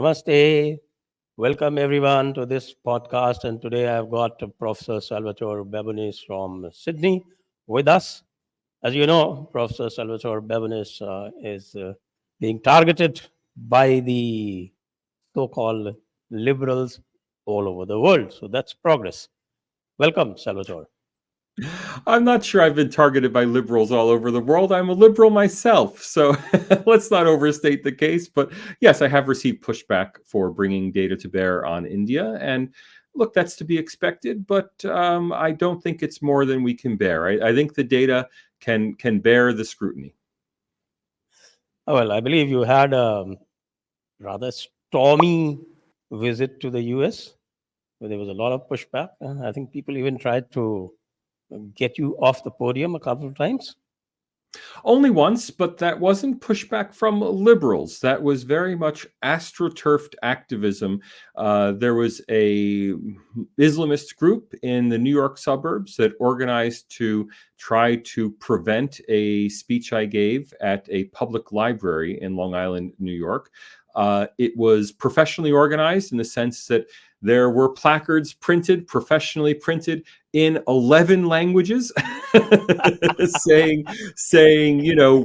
Namaste. Welcome everyone to this podcast. And today I've got Professor Salvatore Babones from Sydney with us. As you know, Professor Salvatore Babones is being targeted by the so called liberals all over the world. So that's progress. Welcome, Salvatore. I'm not sure I've been targeted by liberals all over the world. I'm a liberal myself, so let's not overstate the case. But yes, I have received pushback for bringing data to bear on India. And look, that's to be expected, but I don't think it's more than we can bear. I think the data can bear the scrutiny. Well, I believe you had a rather stormy visit to the US where there was a lot of pushback. I think people even tried to get you off the podium a couple of times. Only once, but that wasn't pushback from liberals. That was very much astroturfed activism. There was a Islamist group in the New York suburbs that organized to try to prevent a speech I gave at a public library in Long Island, New York. It was professionally organized in the sense that there were placards professionally printed in 11 languages saying,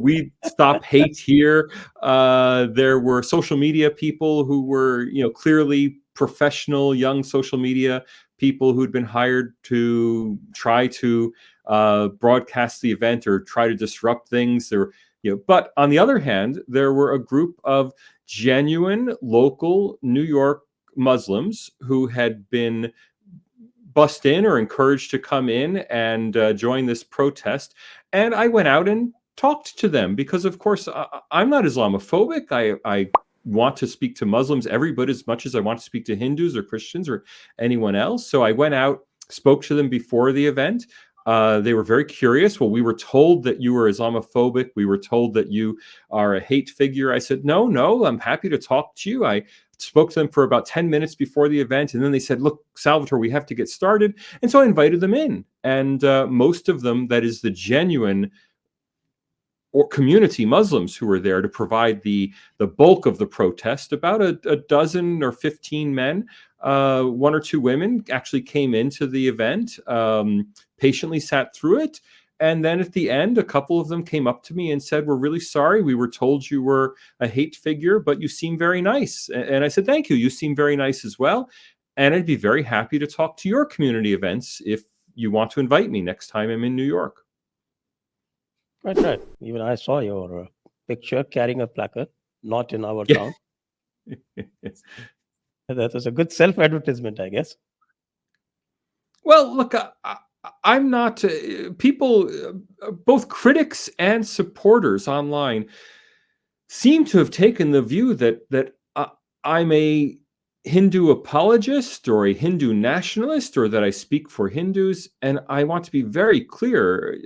we stop hate here. There were social media people who were, clearly professional young social media people who'd been hired to try to broadcast the event or try to disrupt things. But on the other hand, there were a group of genuine local New York Muslims who had been bussed in or encouraged to come in and join this protest. And I went out and talked to them because, of course, I'm not Islamophobic. I want to speak to Muslims every bit as much as I want to speak to Hindus or Christians or anyone else. So I went out, spoke to them before the event. They were very curious. Well, we were told that you were Islamophobic. We were told that you are a hate figure. I said, no, I'm happy to talk to you. I spoke to them for about 10 minutes before the event. And then they said, look, Salvatore, we have to get started. And so I invited them in. And most of them, that is the genuine or community Muslims who were there to provide the bulk of the protest, about a dozen or 15 men, one or two women actually came into the event, patiently sat through it. And then at the end, a couple of them came up to me and said, we're really sorry. We were told you were a hate figure, but you seem very nice. And I said, thank you. You seem very nice as well. And I'd be very happy to talk to your community events if you want to invite me next time I'm in New York. Right. Even I saw your picture carrying a placard, not in our town. That was a good self-advertisement, I guess. Well, look, I'm not people, both critics and supporters online seem to have taken the view that I'm a Hindu apologist or a Hindu nationalist, or that I speak for Hindus. And I want to be very clear,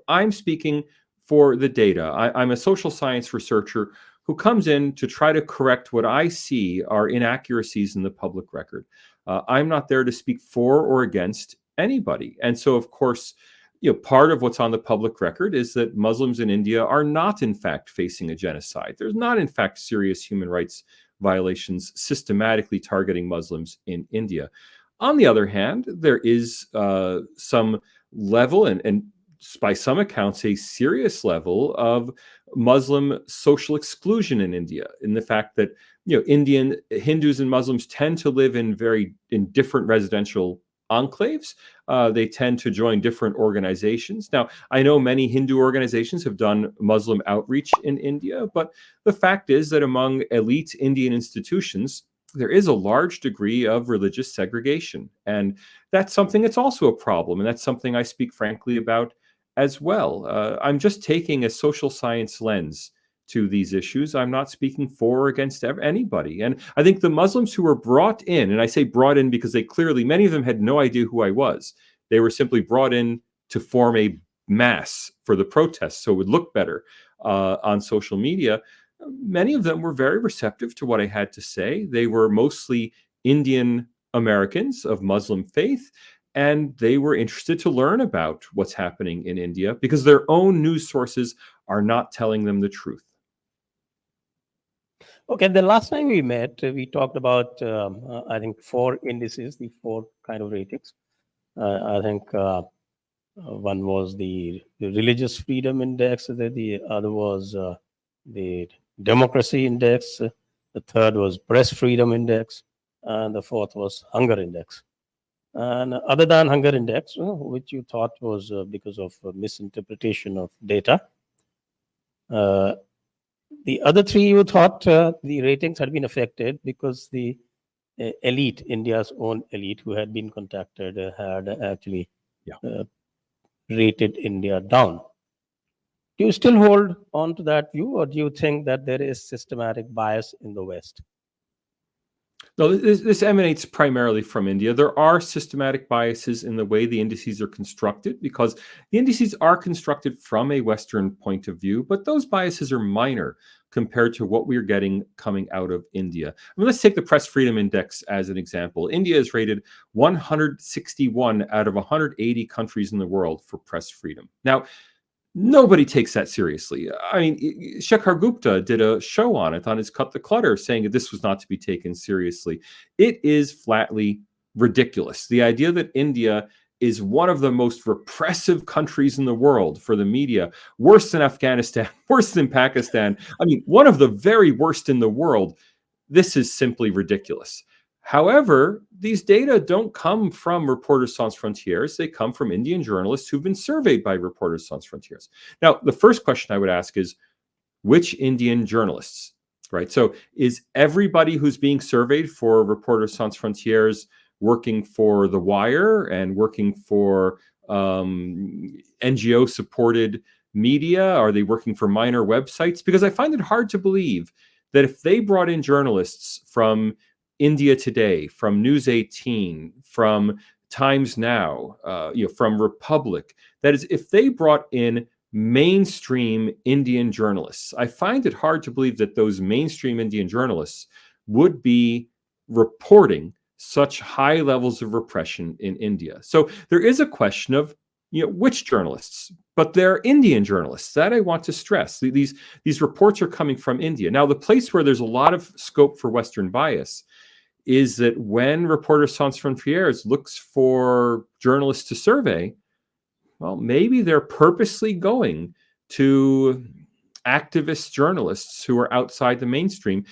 I'm speaking for the data. I'm a social science researcher who comes in to try to correct what I see are inaccuracies in the public record. I'm not there to speak for or against anybody. And so, of course, part of what's on the public record is that Muslims in India are not, in fact, facing a genocide. There's not, in fact, serious human rights violations systematically targeting Muslims in India. On the other hand, there is some level, and by some accounts, a serious level of Muslim social exclusion in India, in the fact that Indian Hindus and Muslims tend to live in different residential enclaves. They tend to join different organizations. Now, I know many Hindu organizations have done Muslim outreach in India, but the fact is that among elite Indian institutions, there is a large degree of religious segregation. And that's something that's also a problem. And that's something I speak frankly about as well. I'm just taking a social science lens to these issues. I'm not speaking for or against anybody. And I think the Muslims who were brought in, and I say brought in because many of them had no idea who I was. They were simply brought in to form a mass for the protests so it would look better on social media. Many of them were very receptive to what I had to say. They were mostly Indian Americans of Muslim faith, and they were interested to learn about what's happening in India because their own news sources are not telling them the truth. Okay, the last time we met, we talked about, I think, four indices, the four kind of ratings. I think one was the Religious Freedom Index, the other was the Democracy Index, the third was Press Freedom Index, and the fourth was Hunger Index. And other than Hunger Index, which you thought was because of misinterpretation of data, uh, the other three you thought the ratings had been affected because the elite, India's own elite, who had been contacted, had actually Yeah. rated India down. Do you still hold on to that view, or do you think that there is systematic bias in the West? No, this emanates primarily from India. There are systematic biases in the way the indices are constructed because the indices are constructed from a Western point of view, but those biases are minor compared to what we're getting coming out of India. I mean, let's take the Press Freedom Index as an example. India is rated 161 out of 180 countries in the world for press freedom. Now, nobody takes that seriously. I mean, Shekhar Gupta did a show on it on his Cut the Clutter saying that this was not to be taken seriously. It is flatly ridiculous. The idea that India is one of the most repressive countries in the world for the media, worse than Afghanistan, worse than Pakistan. I mean, one of the very worst in the world. This is simply ridiculous. However, these data don't come from Reporters Sans Frontières. They come from Indian journalists who've been surveyed by Reporters Sans Frontières. Now, the first question I would ask is, which Indian journalists, right? So is everybody who's being surveyed for Reporters Sans Frontières working for The Wire and working for NGO-supported media? Are they working for minor websites? Because I find it hard to believe that if they brought in journalists from India Today, from News 18, from Times Now, from Republic, that is, if they brought in mainstream Indian journalists, I find it hard to believe that those mainstream Indian journalists would be reporting such high levels of repression in India. So there is a question of, which journalists, but they're Indian journalists. That I want to stress. These reports are coming from India. Now, the place where there's a lot of scope for Western bias is that when Reporters Sans Frontières looks for journalists to survey, well, maybe they're purposely going to activist journalists who are outside the mainstream.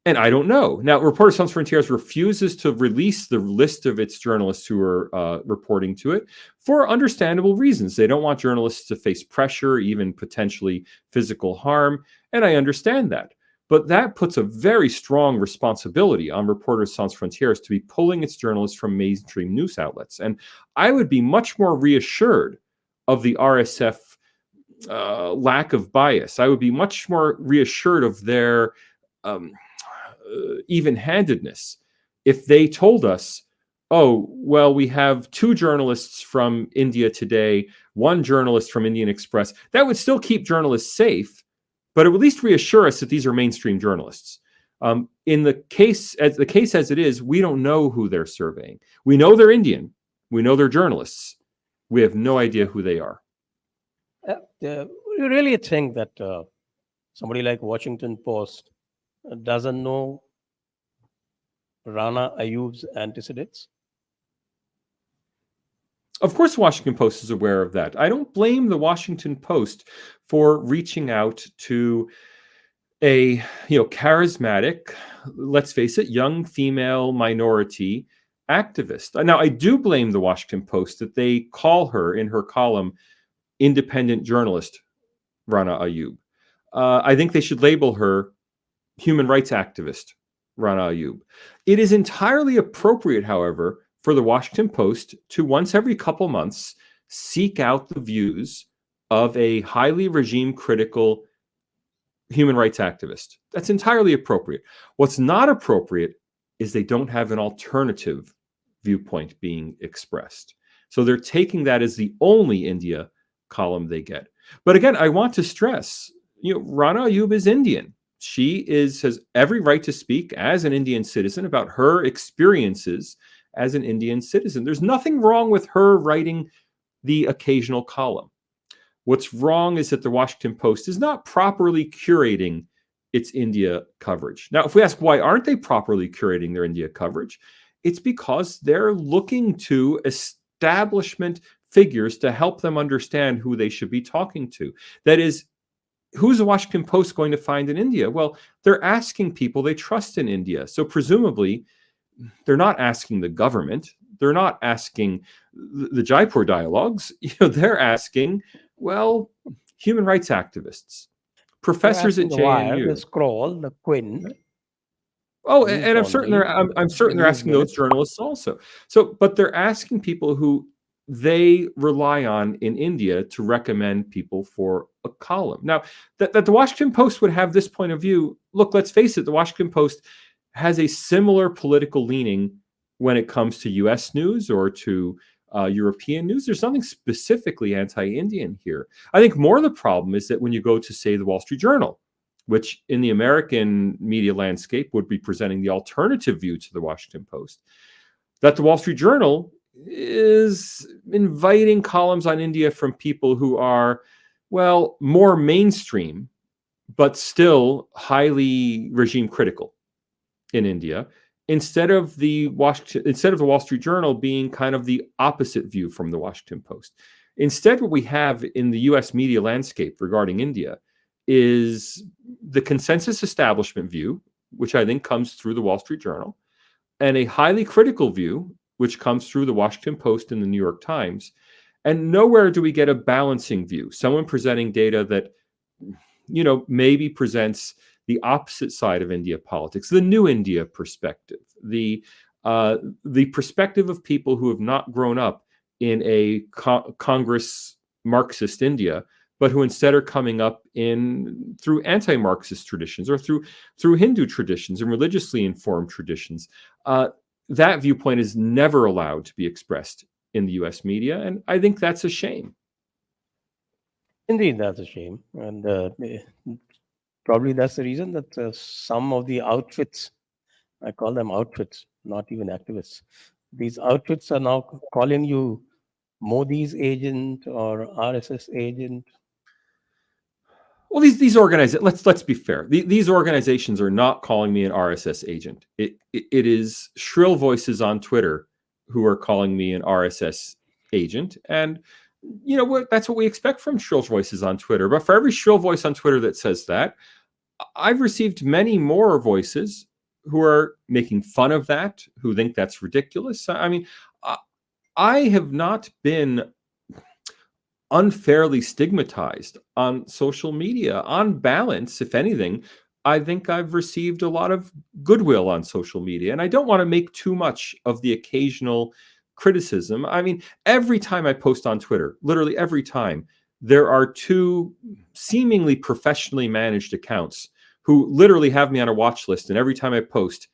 And I don't know. Now, Reporters Sans Frontières refuses to release the list of its journalists who are reporting to it for understandable reasons. They don't want journalists to face pressure, even potentially physical harm. And I understand that. But that puts a very strong responsibility on Reporters Sans Frontières to be pulling its journalists from mainstream news outlets. And I would be much more reassured of the RSF lack of bias. I would be much more reassured of their even-handedness if they told us, oh, well, we have 2 journalists from India Today, 1 journalist from Indian Express. That would still keep journalists safe, but it would at least reassure us that these are mainstream journalists. In the case as it is, we don't know who they're surveying. We know they're Indian. We know they're journalists. We have no idea who they are. You really think that somebody like Washington Post doesn't know Rana Ayub's antecedents? Of course, Washington Post is aware of that. I don't blame the Washington Post for reaching out to a charismatic, let's face it, young female minority activist. Now, I do blame the Washington Post that they call her in her column independent journalist Rana Ayub. I think they should label her human rights activist Rana Ayub. It is entirely appropriate, however, for the Washington Post to once every couple months seek out the views of a highly regime-critical human rights activist. That's entirely appropriate. What's not appropriate is they don't have an alternative viewpoint being expressed. So they're taking that as the only India column they get. But again, I want to stress, Rana Ayub is Indian. She has every right to speak as an Indian citizen about her experiences as an Indian citizen. There's nothing wrong with her writing the occasional column. What's wrong is that the Washington Post is not properly curating its India coverage. Now, if we ask why aren't they properly curating their India coverage, it's because they're looking to establishment figures to help them understand who they should be talking to. That is, who's the Washington Post going to find in India? Well, they're asking people they trust in India. So presumably, they're not asking the government. They're not asking the Jaipur dialogues. They're asking, well, human rights activists, They're professors asking at the Wire, the JNU. Scroll, the Quint, Oh, News and I'm certain Only, I'm the certain they're News asking those Minute. journalists also. So, but they're asking people who they rely on in India to recommend people for a column. Now, that the Washington Post would have this point of view. Look, let's face it, the Washington Post has a similar political leaning when it comes to U.S. news or to European news. There's nothing specifically anti-Indian here. I think more of the problem is that when you go to, say, the Wall Street Journal, which in the American media landscape would be presenting the alternative view to the Washington Post, that the Wall Street Journal is inviting columns on India from people who are, well, more mainstream, but still highly regime critical in India, instead of the Wall Street Journal being kind of the opposite view from the Washington Post. Instead, what we have in the US media landscape regarding India is the consensus establishment view, which I think comes through the Wall Street Journal, and a highly critical view, which comes through the Washington Post and the New York Times. And nowhere do we get a balancing view, someone presenting data that, maybe presents the opposite side of India politics, the new India perspective, the perspective of people who have not grown up in a Congress Marxist India, but who instead are coming up through anti-Marxist traditions or through Hindu traditions and religiously informed traditions. That viewpoint is never allowed to be expressed in the U.S. media, and I think that's a shame. Indeed, that's a shame. And probably that's the reason that some of the outfits, I call them outfits, not even activists, these outfits are now calling you Modi's agent or RSS agent. Well, these organizations. Let's be fair. These organizations are not calling me an RSS agent. It is shrill voices on Twitter who are calling me an RSS agent, and that's what we expect from shrill voices on Twitter. But for every shrill voice on Twitter that says that, I've received many more voices who are making fun of that, who think that's ridiculous. I mean, I have not been unfairly stigmatized on social media. On balance, if anything, I think I've received a lot of goodwill on social media. And I don't want to make too much of the occasional criticism. I mean, every time I post on Twitter, literally every time, there are two seemingly professionally managed accounts who literally have me on a watch list. And every time I post,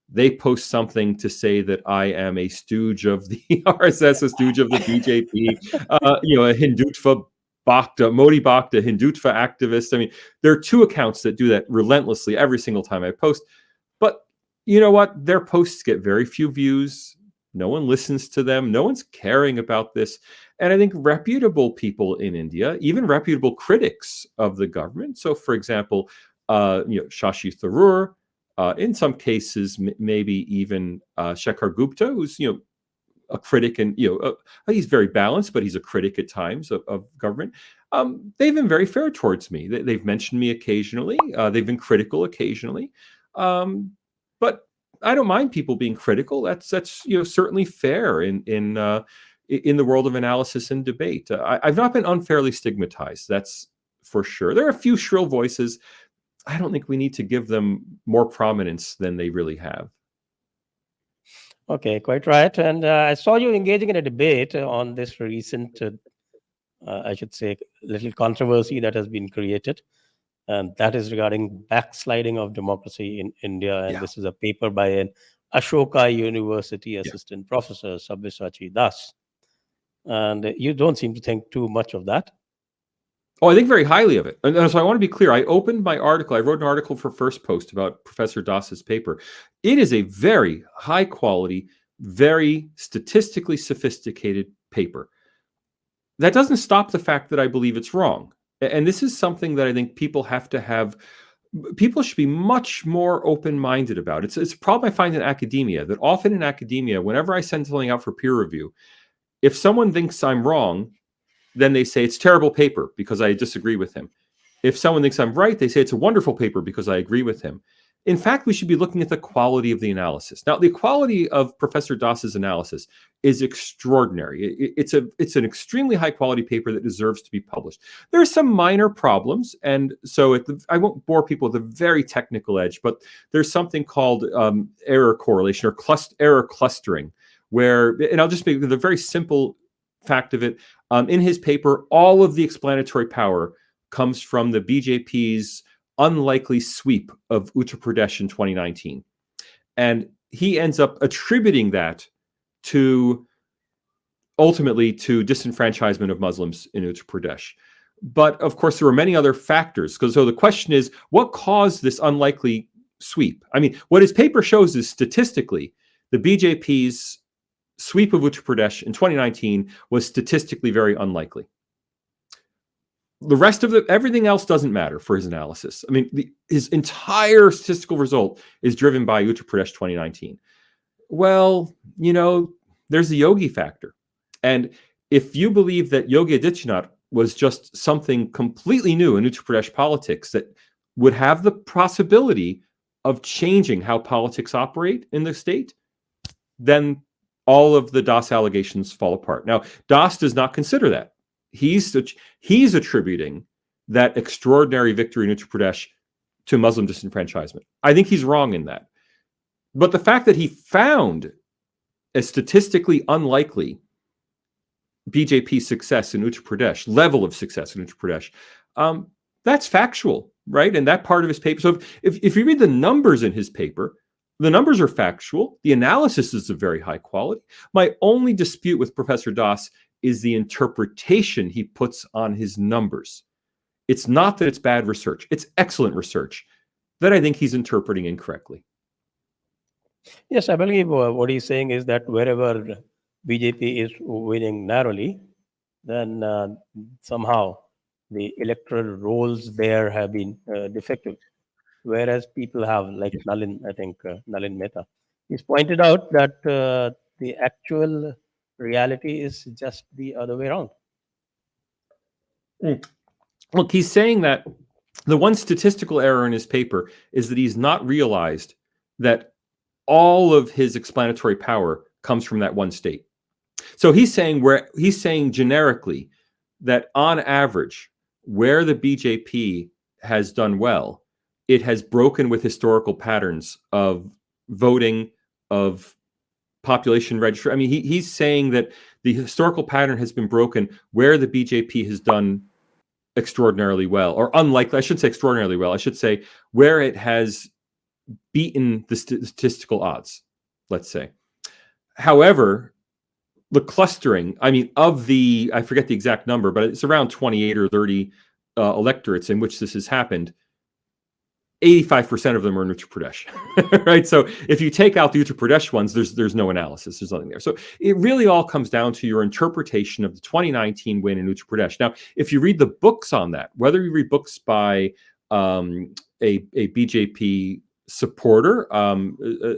they post something to say that I am a stooge of the RSS, a stooge of the BJP, a Hindutva Bhakta, Modi Bhakta, Hindutva activist. I mean, there are two accounts that do that relentlessly every single time I post. But you know what? Their posts get very few views. No one listens to them. No one's caring about this. And I think reputable people in India, even reputable critics of the government. So, for example, Shashi Tharoor, in some cases, maybe even Shekhar Gupta, who's a critic, and he's very balanced, but he's a critic at times of government. They've been very fair towards me. They've mentioned me occasionally. They've been critical occasionally, but I don't mind people being critical. That's certainly fair in the world of analysis and debate. I've not been unfairly stigmatized. That's for sure. There are a few shrill voices. I don't think we need to give them more prominence than they really have. Okay, quite right. And I saw you engaging in a debate on this recent, I should say, little controversy that has been created. And that is regarding backsliding of democracy in India. And this is a paper by an Ashoka University assistant professor, Sabyasachi Das. And you don't seem to think too much of that. Oh, I think very highly of it. And so I want to be clear. I opened my article. I wrote an article for First Post about Professor Das's paper. It is a very high quality, very statistically sophisticated paper. That doesn't stop the fact that I believe it's wrong. And this is something that I think people have to have people should be much more open-minded about it. It's a problem I find in academia, that often in academia, whenever I send something out for peer review, if someone thinks I'm wrong, then they say it's terrible paper because I disagree with him. If someone thinks I'm right, they say it's a wonderful paper because I agree with him. In fact, we should be looking at the quality of the analysis. Now, the quality of Professor Das's analysis is extraordinary. It's an extremely high quality paper that deserves to be published. There are some minor problems, and so I won't bore people with a very technical edge, but there's something called error correlation or error clustering, where, and I'll just make the very simple fact of it. In his paper, all of the explanatory power comes from the BJP's unlikely sweep of Uttar Pradesh in 2019. And he ends up attributing that ultimately to disenfranchisement of Muslims in Uttar Pradesh. But of course, there were many other factors. So the question is, what caused this unlikely sweep? I mean, what his paper shows is statistically, the BJP's sweep of Uttar Pradesh in 2019 was statistically very unlikely. The rest of everything else doesn't matter for his analysis. I mean, his entire statistical result is driven by Uttar Pradesh 2019. Well, there's the Yogi factor. And if you believe that Yogi Adityanath was just something completely new in Uttar Pradesh politics that would have the possibility of changing how politics operate in the state, then all of the Das allegations fall apart. Now, Das does not consider that. He's attributing that extraordinary victory in Uttar Pradesh to Muslim disenfranchisement. I think he's wrong in that. But the fact that he found a statistically unlikely BJP success in Uttar Pradesh, level of success in Uttar Pradesh, that's factual, right? And that part of his paper. So if you read the numbers in his paper, the numbers are factual. The analysis is of very high quality. My only dispute with Professor Das is the interpretation he puts on his numbers. It's not that it's bad research. It's excellent research that I think he's interpreting incorrectly. Yes, I believe what he's saying is that wherever BJP is winning narrowly, then somehow the electoral rolls there have been defective. Whereas people have, like Nalin, I think, Nalin Mehta, he's pointed out that the actual reality is just the other way around. Look, he's saying that the one statistical error in his paper is that he's not realized that all of his explanatory power comes from that one state. So he's saying generically that on average, where the BJP has done well, it has broken with historical patterns of voting, of population registry. I mean, he's saying that the historical pattern has been broken where the BJP has done extraordinarily well, or unlikely. I shouldn't say extraordinarily well. I should say where it has beaten the statistical odds, let's say. However, the clustering, I mean, I forget the exact number, but it's around 28 or 30 electorates in which this has happened. 85% of them are in Uttar Pradesh, right? So if you take out the Uttar Pradesh ones, there's no analysis. There's nothing there. So it really all comes down to your interpretation of the 2019 win in Uttar Pradesh. Now, if you read the books on that, whether you read books by a BJP supporter,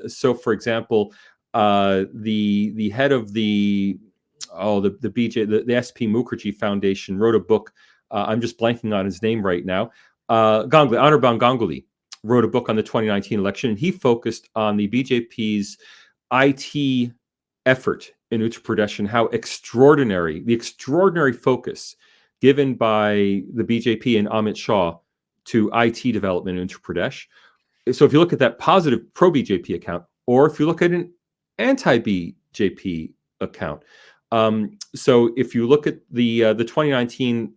so for example, the head of the SP Mukherjee Foundation wrote a book. I'm just blanking on his name right now. Anirban Ganguly wrote a book on the 2019 election, and he focused on the BJP's IT effort in Uttar Pradesh and how the extraordinary focus given by the BJP and Amit Shah to IT development in Uttar Pradesh. So if you look at that positive pro-BJP account, or if you look at an anti-BJP account, so if you look at the 2019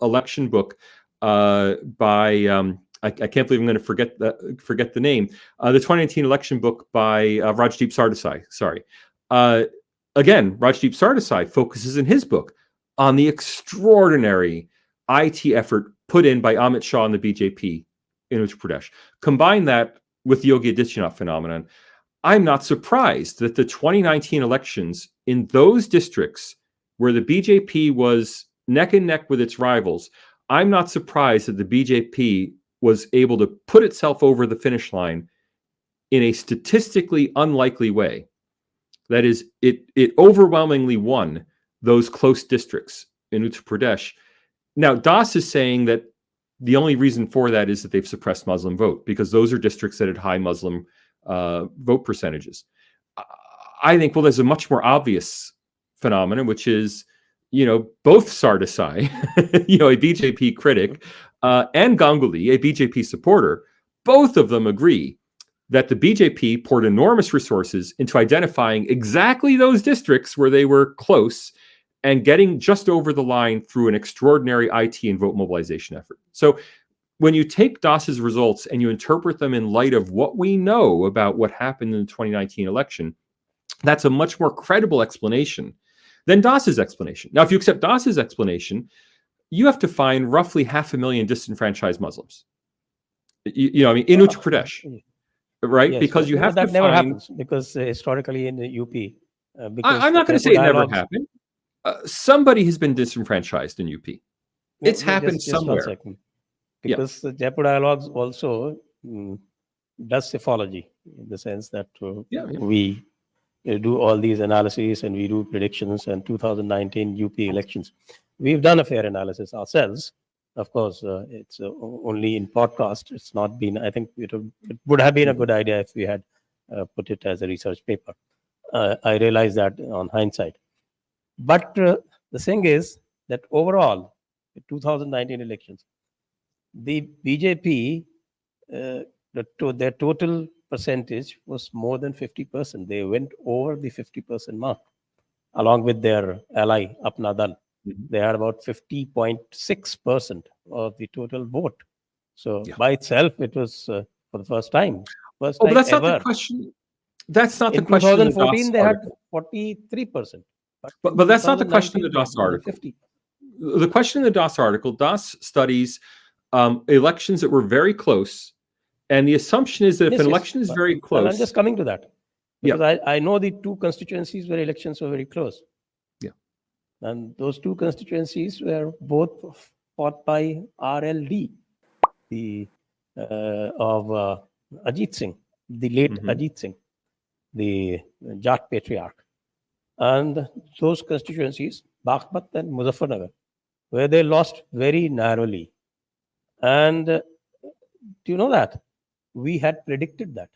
election book by I can't believe I'm going to forget the name. The 2019 election book by Rajdeep Sardesai. Sorry. Again, Rajdeep Sardesai focuses in his book on the extraordinary IT effort put in by Amit Shah and the BJP in Uttar Pradesh. Combine that with the Yogi Adityanath phenomenon, I'm not surprised that the 2019 elections in those districts where the BJP was neck and neck with its rivals, I'm not surprised that the BJP was able to put itself over the finish line in a statistically unlikely way. That is, it overwhelmingly won those close districts in Uttar Pradesh. Now, Das is saying that the only reason for that is that they've suppressed Muslim vote, because those are districts that had high Muslim vote percentages. I think, well, there's a much more obvious phenomenon, which is, both Sardesai, a BJP critic, and Ganguly, a BJP supporter, both of them agree that the BJP poured enormous resources into identifying exactly those districts where they were close and getting just over the line through an extraordinary IT and vote mobilization effort. So when you take Das's results and you interpret them in light of what we know about what happened in the 2019 election, that's a much more credible explanation than Das's explanation. Now, if you accept Das's explanation, you have to find roughly 500,000 disenfranchised Muslims. In Uttar Pradesh, right? Yes, because you have that to never find... happens, because historically in the UP, I'm not going to say it never happened. Somebody has been disenfranchised in UP. It's happened somewhere. Just 1 second. Because the Jaipur dialogues also does psephology, in the sense that we do all these analyses and we do predictions. And 2019 UP elections, we've done a fair analysis ourselves. Of course, it's only in podcast. It's not been, I think it would have been a good idea if we had put it as a research paper. I realize that on hindsight. But the thing is that overall, the 2019 elections, the BJP, their total percentage was more than 50%. They went over the 50% mark, along with their ally, Apna Dal. They had about 50.6% of the total vote. So by itself, it was for the first time. But that's ever. not the question. That's not in the question. In 2014, they had 43%. But that's not the question in the Das article. The question in the Das article, Das studies elections that were very close. And the assumption is that if an election is very close... Well, I'm just coming to that. Because I know the two constituencies where elections were very close. Yeah. And those two constituencies were both fought by RLD, of Ajit Singh, the late Ajit Singh, the Jat patriarch. And those constituencies, Baghpat and Muzaffarnagar, where they lost very narrowly. And do you know that? We had predicted that.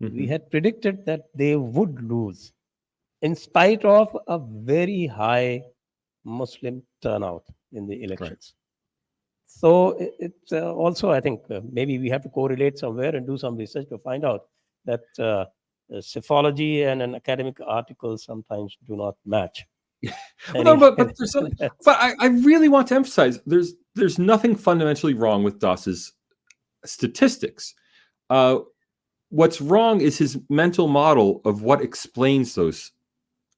We had predicted that they would lose, in spite of a very high Muslim turnout in the elections. Right. So it's also, I think, maybe we have to correlate somewhere and do some research to find out that psephology and an academic article sometimes do not match. But I really want to emphasize there's nothing fundamentally wrong with Das's statistics. What's wrong is his mental model of what explains those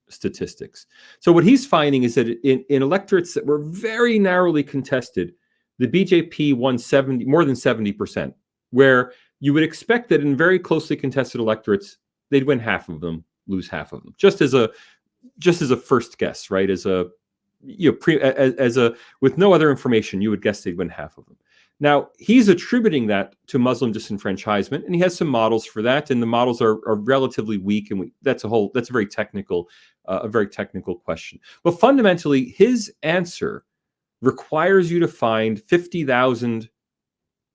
statistics. So what he's finding is that in electorates that were very narrowly contested, the BJP won more than 70%, where you would expect that in very closely contested electorates, they'd win half of them, lose half of them, just as a first guess, right? With no other information, you would guess they'd win half of them. Now, he's attributing that to Muslim disenfranchisement, and he has some models for that, and the models are relatively weak, and that's a very technical question. But fundamentally, his answer requires you to find 50,000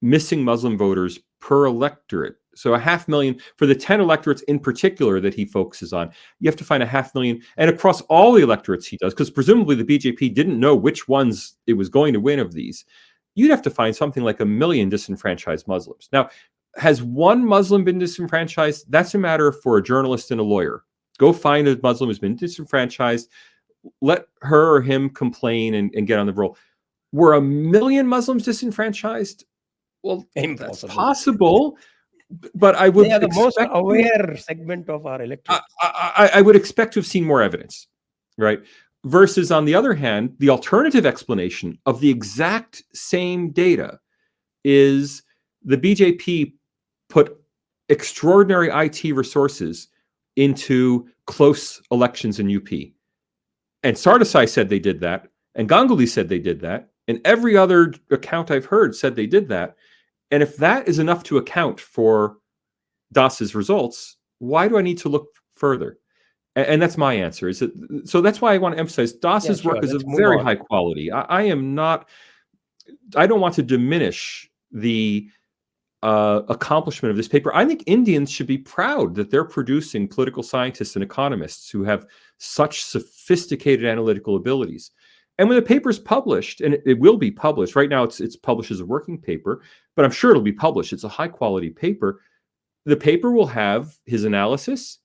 missing Muslim voters per electorate. So 500,000 for the 10 electorates in particular that he focuses on. You have to find 500,000, and across all the electorates he does, because presumably the BJP didn't know which ones it was going to win of these. You'd have to find something like 1 million disenfranchised Muslims. Now, has one Muslim been disenfranchised? That's a matter for a journalist and a lawyer. Go find a Muslim who's been disenfranchised, let her or him complain and get on the roll. Were 1 million Muslims disenfranchised? Well, impossible. That's possible, but I would expect... They are the most aware segment of our electorate. I would expect to have seen more evidence, right? Versus, on the other hand, the alternative explanation of the exact same data is the BJP put extraordinary IT resources into close elections in UP. And Sardesai said they did that, and Ganguly said they did that, and every other account I've heard said they did that. And if that is enough to account for Das's results, why do I need to look further? And that's my answer. Is it, so that's why I want to emphasize Yeah, Das's sure. work is Let's of move very on. high quality. I don't want to diminish the accomplishment of this paper. I think Indians should be proud that they're producing political scientists and economists who have such sophisticated analytical abilities. And when the paper is published, and it will be published, right now it's published as a working paper, but I'm sure it'll be published. It's a high quality paper. The paper will have his analysis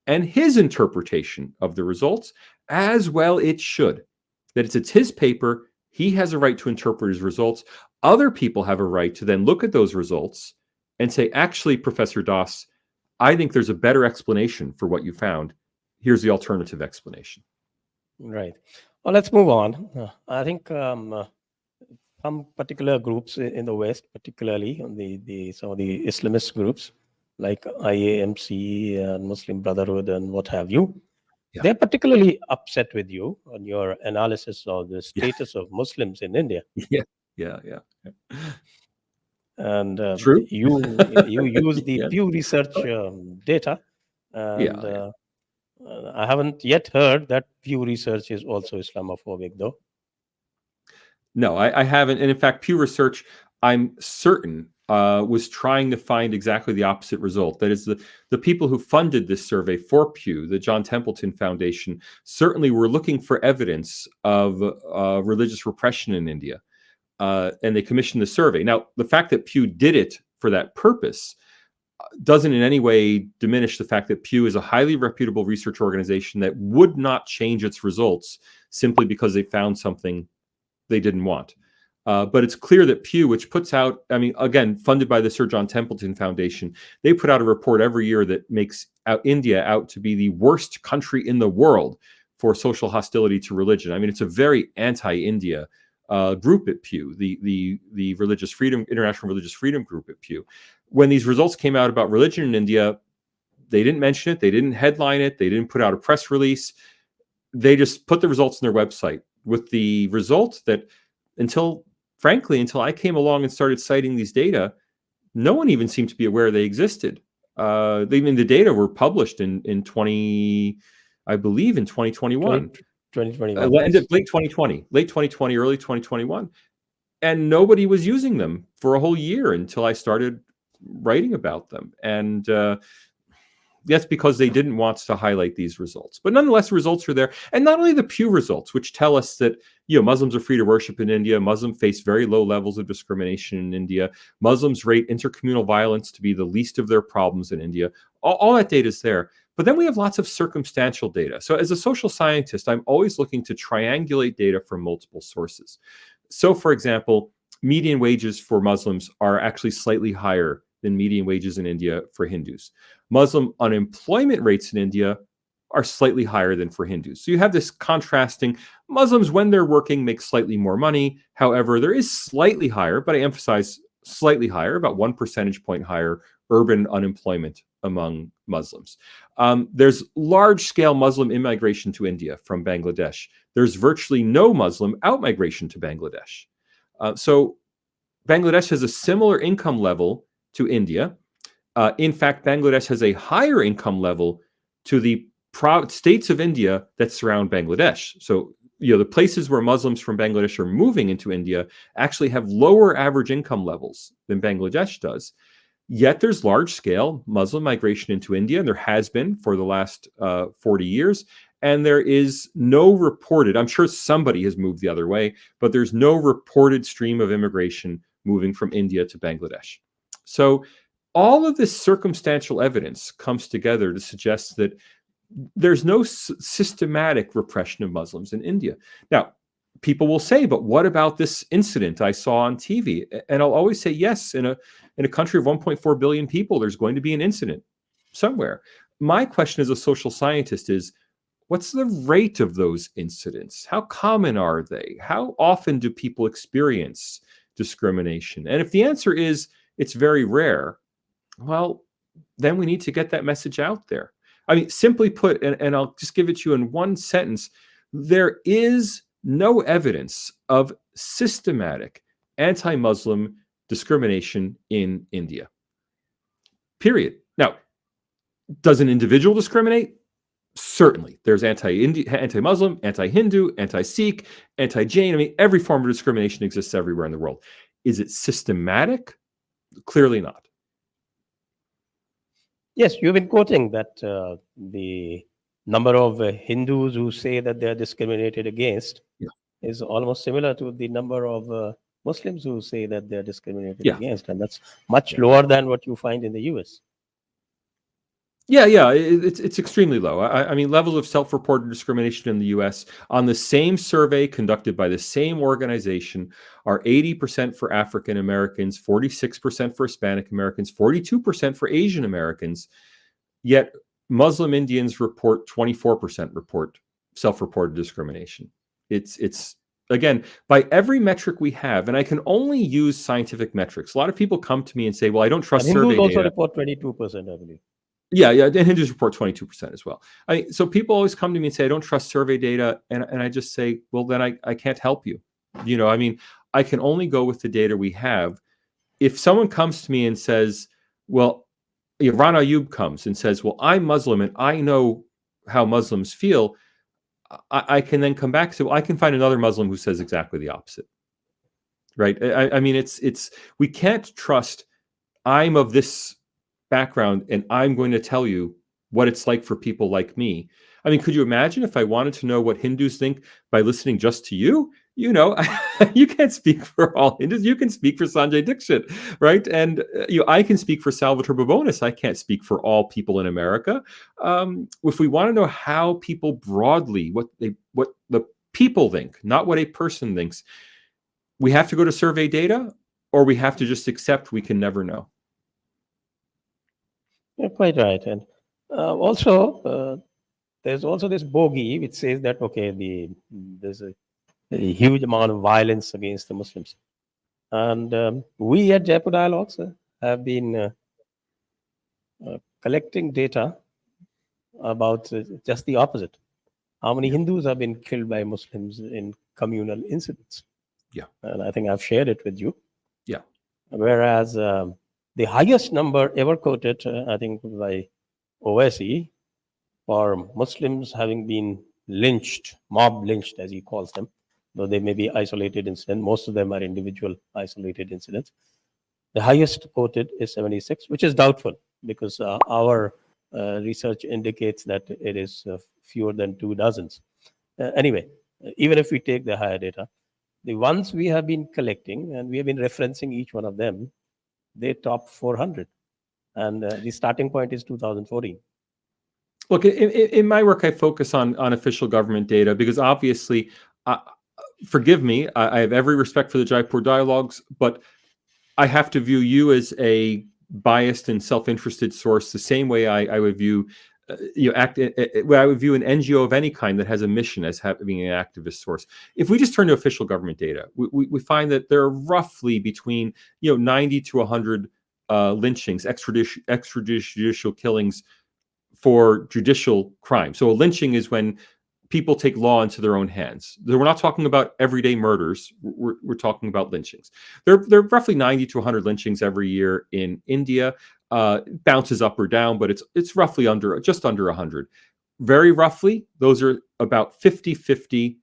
and his interpretation of the results, as well it should. That it's his paper, he has a right to interpret his results. Other people have a right to then look at those results and say, actually, Professor Das, I think there's a better explanation for what you found. Here's the alternative explanation. Right. Well, let's move on. I think some particular groups in the West, particularly on some of the Islamist groups like IAMC and Muslim Brotherhood and what have you, Yeah. they're particularly upset with you on your analysis of the Yeah. status of Muslims in India. Yeah. And True. you use the Yeah. Pew Research data, and Yeah. I haven't yet heard that Pew Research is also Islamophobic, though. No, I haven't. And in fact, Pew Research, I'm certain, was trying to find exactly the opposite result. That is, the people who funded this survey for Pew, the John Templeton Foundation, certainly were looking for evidence of religious repression in India. And they commissioned the survey. Now, the fact that Pew did it for that purpose doesn't in any way diminish the fact that Pew is a highly reputable research organization that would not change its results simply because they found something they didn't want. But it's clear that Pew, which puts out, I mean, again, funded by the Sir John Templeton Foundation, they put out a report every year that makes India out to be the worst country in the world for social hostility to religion. I mean, it's a very anti-India group at Pew, the Religious Freedom, International Religious Freedom group at Pew. When these results came out about religion in India, they didn't mention it, they didn't headline it, they didn't put out a press release. They just put the results on their website with the result that until I came along and started citing these data, no one even seemed to be aware they existed. The data were published in 2021. 2021, Late yes. 2020, early 2021. And nobody was using them for a whole year until I started writing about them. And that's because they didn't want to highlight these results. But nonetheless, the results are there. And not only the Pew results, which tell us that Muslims are free to worship in India. Muslims face very low levels of discrimination in India. Muslims rate intercommunal violence to be the least of their problems in India. All that data is there. But then we have lots of circumstantial data. So as a social scientist, I'm always looking to triangulate data from multiple sources. So, for example, median wages for Muslims are actually slightly higher than median wages in India for Hindus. Muslim unemployment rates in India are slightly higher than for Hindus. So you have this contrasting. Muslims, when they're working, make slightly more money. However, there is slightly higher, but I emphasize slightly higher, about 1 percentage point higher urban unemployment among Muslims. There's large-scale Muslim immigration to India from Bangladesh. There's virtually no Muslim outmigration to Bangladesh. So Bangladesh has a similar income level to India. In fact, Bangladesh has a higher income level to the states of India that surround Bangladesh. So, the places where Muslims from Bangladesh are moving into India actually have lower average income levels than Bangladesh does. Yet there's large-scale Muslim migration into India, and there has been for the last 40 years. And there is no reported, I'm sure somebody has moved the other way, but there's no reported stream of immigration moving from India to Bangladesh. So all of this circumstantial evidence comes together to suggest that there's no systematic repression of Muslims in India. Now, people will say, but what about this incident I saw on TV? And I'll always say, yes, in a country of 1.4 billion people, there's going to be an incident somewhere. My question as a social scientist is, what's the rate of those incidents? How common are they? How often do people experience discrimination? And if the answer is it's very rare, well, then we need to get that message out there. I mean, simply put, and I'll just give it to you in one sentence, there is no evidence of systematic anti-Muslim discrimination in India. Period. Now, does an individual discriminate? Certainly. There's anti-Muslim, anti-Hindu, anti-Sikh, anti-Jain. I mean, every form of discrimination exists everywhere in the world. Is it systematic? Clearly not. Yes, you've been quoting that the number of Hindus who say that they are discriminated against Yeah. is almost similar to the number of Muslims who say that they are discriminated Yeah. against, and that's much lower than what you find in the US. Yeah, it's extremely low. I mean, levels of self-reported discrimination in the U.S. on the same survey conducted by the same organization are 80% for African Americans, 46% for Hispanic Americans, 42% for Asian Americans. Yet Muslim Indians report 24% report self-reported discrimination. It's again, by every metric we have, and I can only use scientific metrics. A lot of people come to me and say, "Well, I don't trust And Hindus survey also data." report 22%, I believe. Yeah, and Hindus report 22% as well. So people always come to me and say, I don't trust survey data. And I just say, well, then I can't help you. I mean, I can only go with the data we have. If someone comes to me and says, well, Rana Ayub comes and says, well, I'm Muslim and I know how Muslims feel, I can then come back to, I can find another Muslim who says exactly the opposite. Right? I mean, we can't trust, I'm of this background and I'm going to tell you what it's like for people like me. I mean, could you imagine if I wanted to know what Hindus think by listening just to you? You can't speak for all Hindus. You can speak for Sanjay Dixit, right? And I can speak for Salvatore Babones. I can't speak for all people in America. If we want to know how people broadly, what the people think, not what a person thinks, we have to go to survey data, or we have to just accept we can never know. You're quite right. And also, there's also this bogey which says that, okay, there's a huge amount of violence against the Muslims. And we at Jaipur Dialogues have been collecting data about just the opposite. How many Hindus have been killed by Muslims in communal incidents? Yeah. And I think I've shared it with you. Yeah. Whereas the highest number ever quoted, I think, by OSCE for Muslims having been lynched, mob lynched, as he calls them, though they may be isolated incidents. Most of them are individual isolated incidents. The highest quoted is 76, which is doubtful because our research indicates that it is fewer than 2 dozens. Anyway, even if we take the higher data, the ones we have been collecting, and we have been referencing each one of them, they top 400. And the starting point is 2014. Look, in my work, I focus on official government data because obviously, forgive me, I have every respect for the Jaipur Dialogues, but I have to view you as a biased and self-interested source the same way I would view I would view an NGO of any kind that has a mission as being an activist source. If we just turn to official government data, we find that there are roughly between 90 to 100 lynchings, extrajudicial killings for judicial crime. So a lynching is when people take law into their own hands. We're not talking about everyday murders. We're talking about lynchings. There are roughly 90 to 100 lynchings every year in India. It bounces up or down, but it's roughly just under 100. Very roughly, those are about 50-50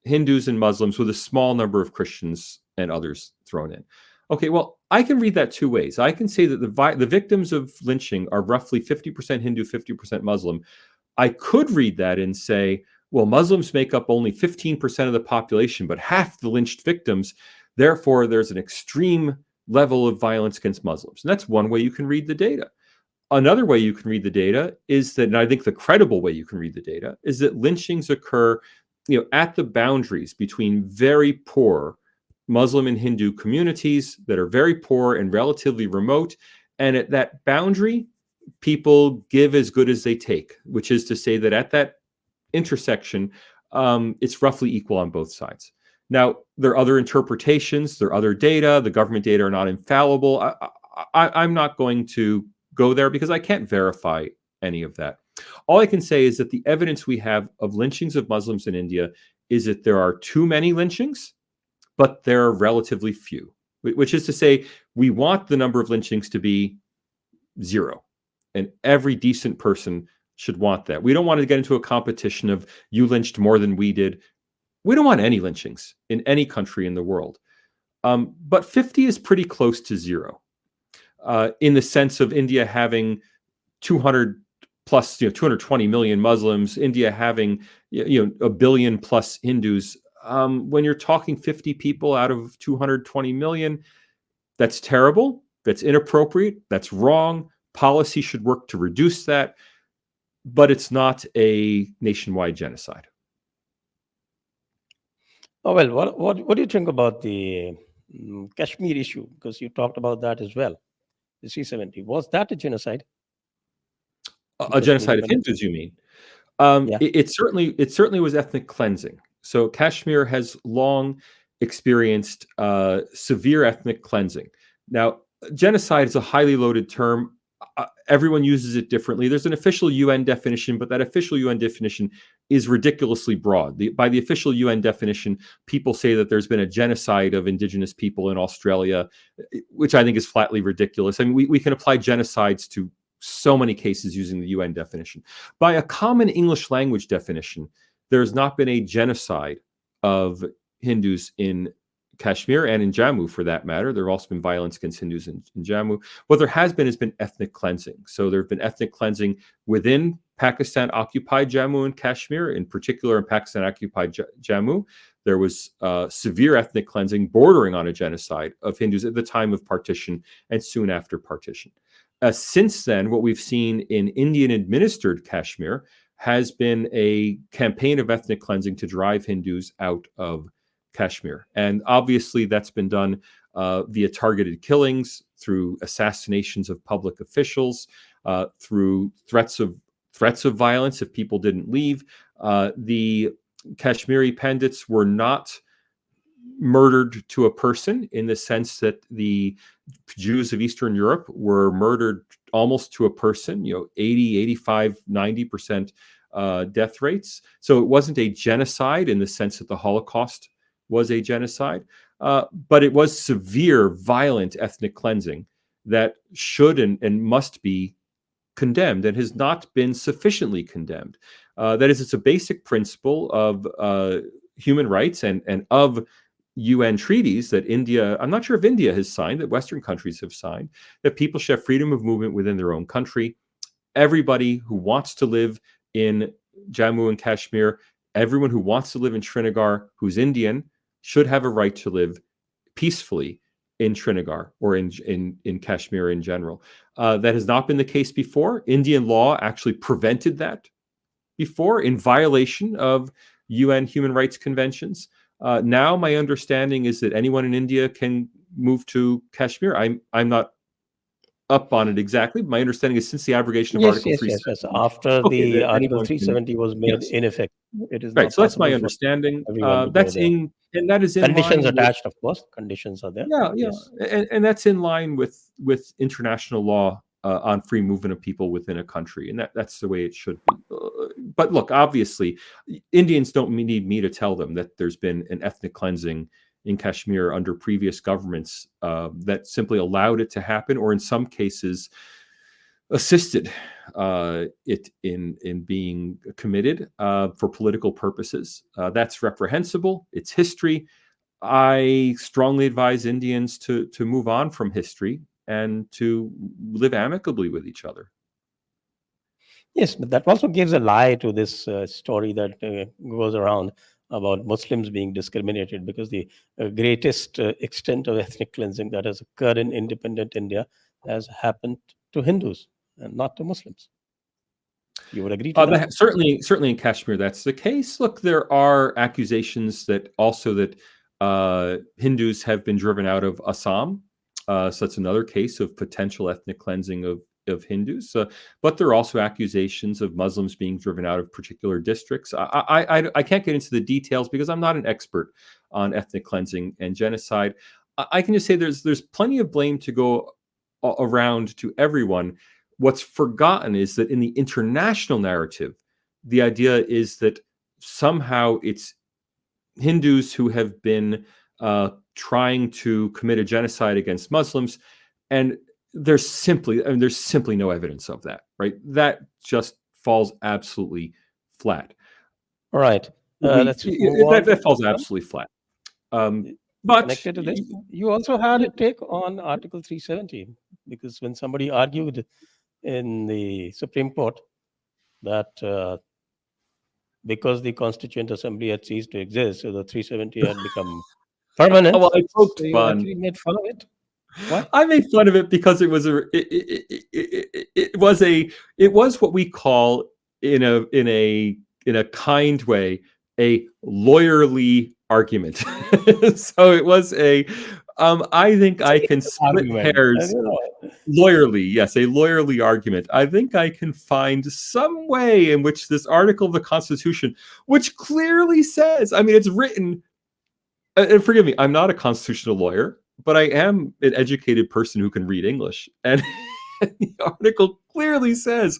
Hindus and Muslims with a small number of Christians and others thrown in. Okay, well, I can read that two ways. I can say that the victims of lynching are roughly 50% Hindu, 50% Muslim. I could read that and say, well, Muslims make up only 15% of the population, but half the lynched victims. Therefore, there's an extreme level of violence against Muslims. And that's one way you can read the data. Another way you can read the data is that, and I think the credible way you can read the data, is that lynchings occur at the boundaries between very poor Muslim and Hindu communities that are very poor and relatively remote. And at that boundary, people give as good as they take, which is to say that at that intersection, it's roughly equal on both sides. Now, there are other interpretations, there are other data, the government data are not infallible. I'm not going to go there because I can't verify any of that. All I can say is that the evidence we have of lynchings of Muslims in India is that there are too many lynchings, but there are relatively few. which is to say, we want the number of lynchings to be 0. And every decent person should want that. We don't want to get into a competition of you lynched more than we did. We don't want any lynchings in any country in the world. But 50 is pretty close to 0, in the sense of India having 200 plus, 220 million Muslims, India having, a billion plus Hindus. When you're talking 50 people out of 220 million, that's terrible. That's inappropriate. That's wrong. Policy should work to reduce that, but it's not a nationwide genocide. Oh, well, what do you think about the Kashmir issue? Because you talked about that as well. The C-70, was that a genocide? A genocide of Hindus, you mean? Yeah. It certainly was ethnic cleansing. So Kashmir has long experienced severe ethnic cleansing. Now, genocide is a highly loaded term. Everyone uses it differently. There's an official UN definition, but that official UN definition is ridiculously broad. By the official UN definition, people say that there's been a genocide of indigenous people in Australia, which I think is flatly ridiculous. I mean, we can apply genocides to so many cases using the UN definition. By a common English language definition, there's not been a genocide of Hindus in Kashmir and in Jammu, for that matter. There have also been violence against Hindus in Jammu. What there has been ethnic cleansing. So there have been ethnic cleansing within Pakistan-occupied Jammu and Kashmir, in particular in Pakistan-occupied Jammu. There was severe ethnic cleansing bordering on a genocide of Hindus at the time of partition and soon after partition. Since then, what we've seen in Indian-administered Kashmir has been a campaign of ethnic cleansing to drive Hindus out of Kashmir. And obviously that's been done via targeted killings, through assassinations of public officials, through threats of violence if people didn't leave. The Kashmiri Pandits were not murdered to a person, in the sense that the Jews of Eastern Europe were murdered almost to a person, 80, 85, 90% death rates. So it wasn't a genocide in the sense that the Holocaust was a genocide, but it was severe, violent ethnic cleansing that should and must be condemned, and has not been sufficiently condemned. That is, it's a basic principle of human rights and of UN treaties that India, I'm not sure if India has signed, that Western countries have signed, that people should have freedom of movement within their own country. Everybody who wants to live in Jammu and Kashmir, everyone who wants to live in Srinagar who's Indian, should have a right to live peacefully in Srinagar or in Kashmir in general. That has not been the case before. Indian law actually prevented that before, in violation of UN human rights conventions. Now, my understanding is that anyone in India can move to Kashmir. I'm not up on it exactly. My understanding is since the abrogation of Article 370. Yes. After the Article 370 was made in effect, it is right. not So that's my possible understanding. everyone to That's go there. that is in Conditions line attached, of course. Conditions are there. Yeah. Yes. And that's in line with international law on free movement of people within a country, and that's the way it should be. But look, obviously, Indians don't need me to tell them that there's been an ethnic cleansing in Kashmir under previous governments that simply allowed it to happen, or in some cases assisted it in being committed for political purposes. That's reprehensible. It's history. I strongly advise Indians to move on from history and to live amicably with each other. Yes, but that also gives a lie to this story that goes around about Muslims being discriminated, because the greatest extent of ethnic cleansing that has occurred in independent India has happened to Hindus and not to Muslims. You would agree to that? Certainly in Kashmir, that's the case. Look, there are accusations that Hindus have been driven out of Assam. So that's another case of potential ethnic cleansing of Hindus. But there are also accusations of Muslims being driven out of particular districts. I can't get into the details because I'm not an expert on ethnic cleansing and genocide. I can just say there's plenty of blame to go around to everyone. What's forgotten is that in the international narrative, the idea is that somehow it's Hindus who have been trying to commit a genocide against Muslims, and there's simply no evidence of that, right? That just falls absolutely flat. All right. Let's move on to That the falls next one. absolutely flat. But Connected to this, you also had a take on Article 370, because when somebody argued in the Supreme Court that because the Constituent Assembly had ceased to exist, so the 370 had become permanent. well, I poked So you fun. actually made fun of it. Why? I made fun of it because it was it was what we call in a kind way a lawyerly argument. So it was I think It's a I can legal split argument. hairs lawyerly. Yes, a lawyerly argument. I think I can find some way in which this article of the Constitution, which clearly says, I mean, it's written, and forgive me, I'm not a constitutional lawyer, but I am an educated person who can read English. And the article clearly says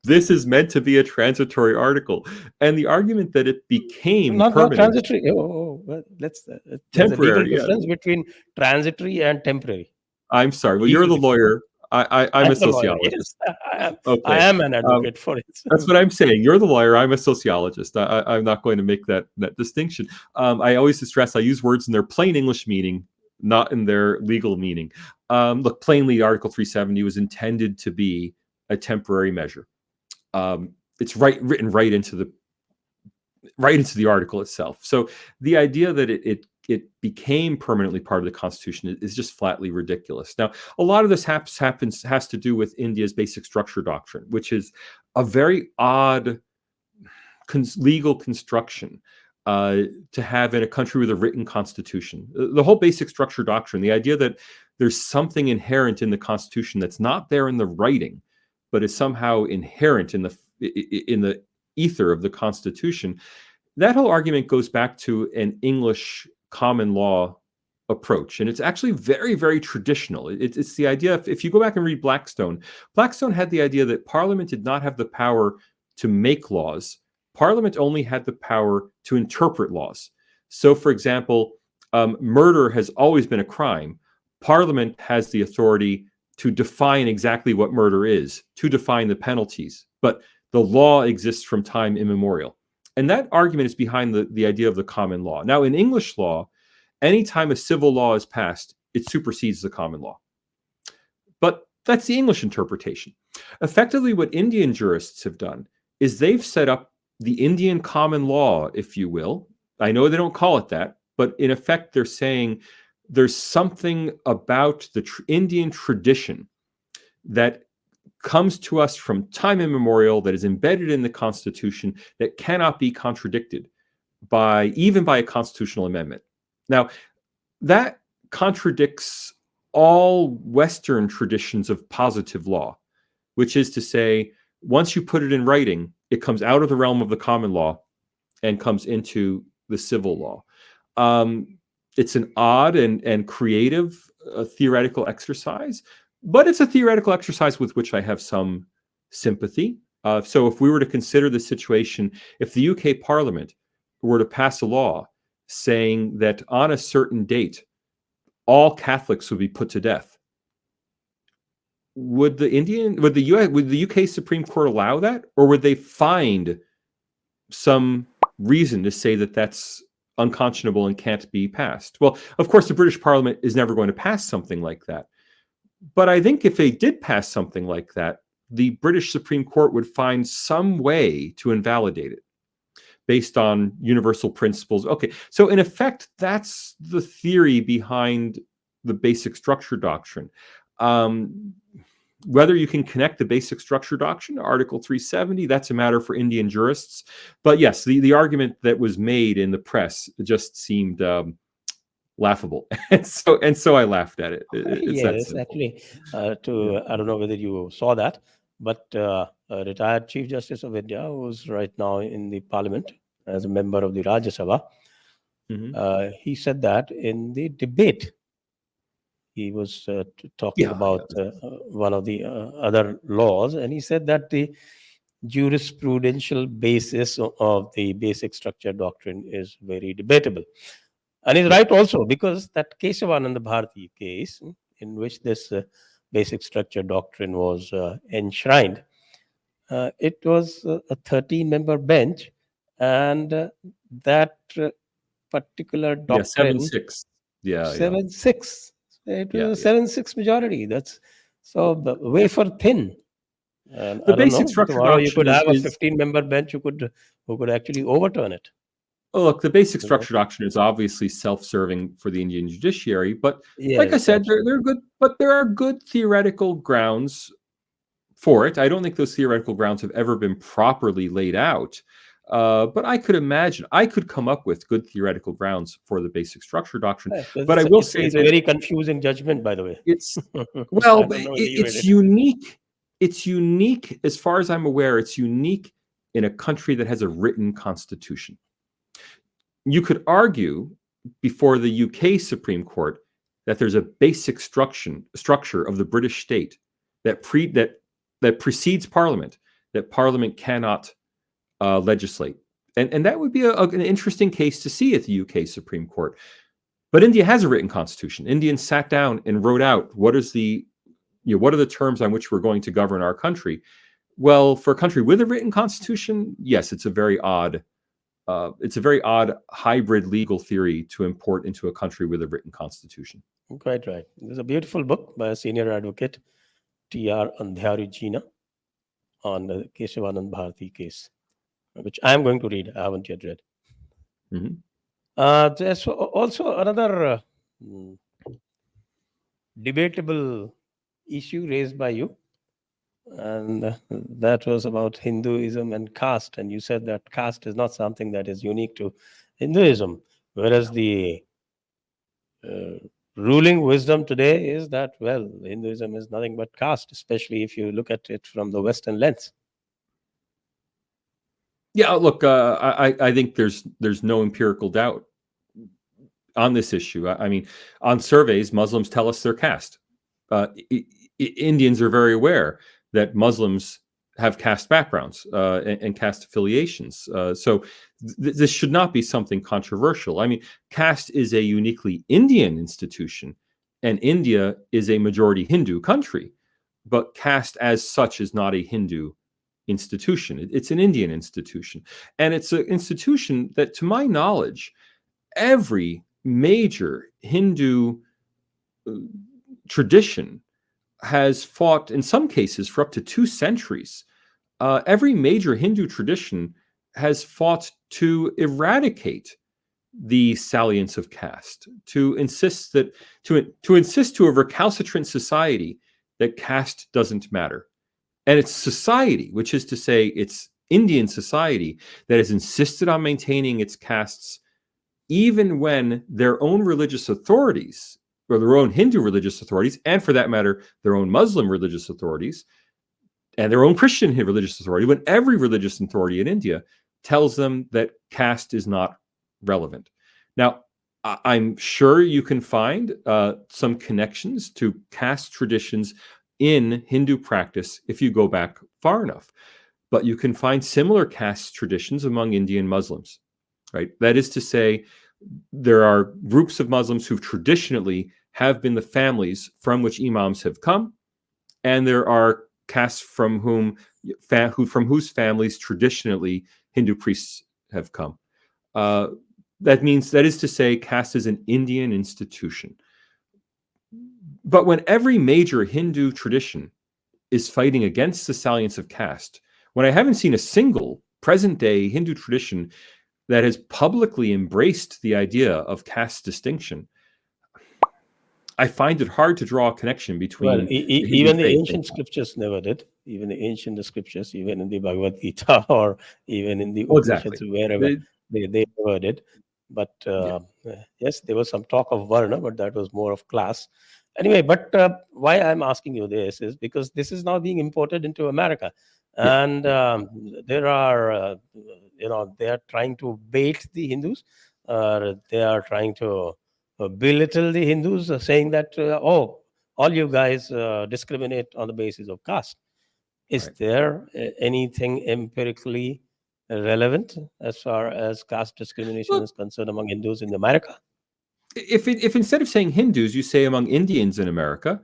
this is meant to be a transitory article. And the argument that it became not permanent, transitory. Well, there's a legal temporary, yeah. difference between transitory and temporary. I'm sorry. Well, you're Legal the difference. lawyer. I'm a I'm the lawyer. sociologist. Yes, I Okay. am an advocate for it. That's what I'm saying. You're the lawyer. I'm a sociologist. I'm not going to make that distinction. I always stress I use words in their plain English meaning, not in their legal meaning. Look, plainly, Article 370 was intended to be a temporary measure. It's written right into the article itself. So the idea that it became permanently part of the Constitution is just flatly ridiculous. Now, a lot of this has to do with India's basic structure doctrine, which is a very odd legal construction to have in a country with a written constitution. The whole basic structure doctrine, the idea that there's something inherent in the Constitution that's not there in the writing, but is somehow inherent in the ether of the Constitution. That whole argument goes back to an English common law approach, and it's actually very, very traditional. It's the idea, if you go back and read Blackstone had the idea that Parliament did not have the power to make laws. Parliament only had the power to interpret laws. So, for example, murder has always been a crime. Parliament has the authority to define exactly what murder is, to define the penalties, but the law exists from time immemorial. And that argument is behind the idea of the common law. Now, in English law, anytime a civil law is passed, it supersedes the common law. But that's the English interpretation. Effectively, what Indian jurists have done is they've set up the Indian common law, if you will. I know they don't call it that, but in effect, they're saying there's something about the Indian tradition that comes to us from time immemorial, that is embedded in the Constitution, that cannot be contradicted even by a constitutional amendment. Now, that contradicts all Western traditions of positive law, which is to say, once you put it in writing, it comes out of the realm of the common law and comes into the civil law. It's an odd and creative theoretical exercise, but it's a theoretical exercise with which I have some sympathy. So if we were to consider the situation, if the UK Parliament were to pass a law saying that on a certain date, all Catholics would be put to death, would the UK Supreme Court allow that, or would they find some reason to say that that's unconscionable and can't be passed? Well, of course, the British Parliament is never going to pass something like that. But I think if they did pass something like that, the British Supreme Court would find some way to invalidate it based on universal principles. Okay, so in effect, that's the theory behind the basic structure doctrine. Whether you can connect the basic structure doctrine to Article 370, that's a matter for Indian jurists. But yes, the argument that was made in the press just seemed laughable, and so I laughed at it. It's that Yes, simple. actually, Yeah. I don't know whether you saw that, but a retired Chief Justice of India, who's right now in the Parliament as a member of the Rajya Sabha, he said that in the debate. He was talking about one of the other laws, and he said that the jurisprudential basis of the basic structure doctrine is very debatable. And he's Yeah. right also, because that Kesavananda Bharati case, in which this basic structure doctrine was enshrined, it was a 13-member bench, and that particular Yeah. Seven doctrine, six. Yeah. Yeah. 7-6. It was Yeah. a Yeah. 7-6 majority. That's so wafer thin. And The I don't basic know. structure Tomorrow you doctrine could have a is 15-member bench who could actually overturn it. oh, look, the basic You know? structure doctrine is obviously self-serving for the Indian judiciary, but like I Yes, said, absolutely. they're good, but there are good theoretical grounds for it. I don't think those theoretical grounds have ever been properly laid out. But I could imagine, I could come up with good theoretical grounds for the basic structure doctrine. Yes, But I will say it's a that very confusing judgment, by the way. it's, I well, don't know whether you read it's it. unique. It's unique, as far as I'm aware, it's unique in a country that has a written constitution. You could argue before the UK Supreme Court that there's a basic structure of the British state that precedes Parliament, that Parliament cannot legislate, and that would be an interesting case to see at the UK Supreme Court. But India has a written constitution. Indians sat down and wrote out what are the terms on which we're going to govern our country. Well, for a country with a written constitution, yes, it's a very odd hybrid legal theory to import into a country with a written constitution. Quite right. There's a beautiful book by a senior advocate, T.R. Andhyari Jina, on the Keshavanand Bharati case, which I'm going to read. I haven't yet read. Mhm. There's also another mm, debatable issue raised by you, and that was about Hinduism and caste. And you said that caste is not something that is unique to Hinduism, whereas the uh, ruling wisdom today is that, well, Hinduism is nothing but caste, especially if you look at it from the Western lens. Yeah, look, I think there's no empirical doubt on this issue. I mean, on surveys, Muslims tell us their caste. Indians are very aware that Muslims have caste backgrounds and caste affiliations. So this should not be something controversial. I mean, caste is a uniquely Indian institution, and India is a majority Hindu country. But caste as such is not a Hindu institution. It's an Indian institution. And it's an institution that, to my knowledge, every major Hindu uh, tradition has fought, in some cases, for up to 2 centuries. Every major Hindu tradition has fought to eradicate the salience of caste, to insist to a recalcitrant society that caste doesn't matter. And it's society, which is to say, it's Indian society, that has insisted on maintaining its castes, even when their own religious authorities, or their own Hindu religious authorities, and for that matter, their own Muslim religious authorities, and their own Christian religious authority, when every religious authority in India tells them that caste is not relevant. Now, I'm sure you can find some connections to caste traditions in Hindu practice if you go back far enough. But you can find similar caste traditions among Indian Muslims, right? That is to say, there are groups of Muslims who traditionally have been the families from which imams have come, and there are castes from whose families traditionally Hindu priests have come. Uh, that is to say, caste is an Indian institution. But when every major Hindu tradition is fighting against the salience of caste, when I haven't seen a single present day Hindu tradition that has publicly embraced the idea of caste distinction, I find it hard to draw a connection Well, between the Hindu even the faith and ancient caste. scriptures never did. Even the ancient scriptures, even in the Bhagavad Gita or even in the Oh, exactly. Upanishads, wherever The- they never did. But yeah, yes, there was some talk of Varna, but that was more of class. Anyway, but why I'm asking you this is because this is now being imported into America. yeah, And yeah. there are, they are trying to bait the Hindus. They are trying to belittle the Hindus, saying that, oh, all you guys discriminate on the basis of caste. Is Right. there anything empirically relevant as far as caste discrimination Look, is concerned among Hindus in America? if instead of saying Hindus, you say among Indians in America,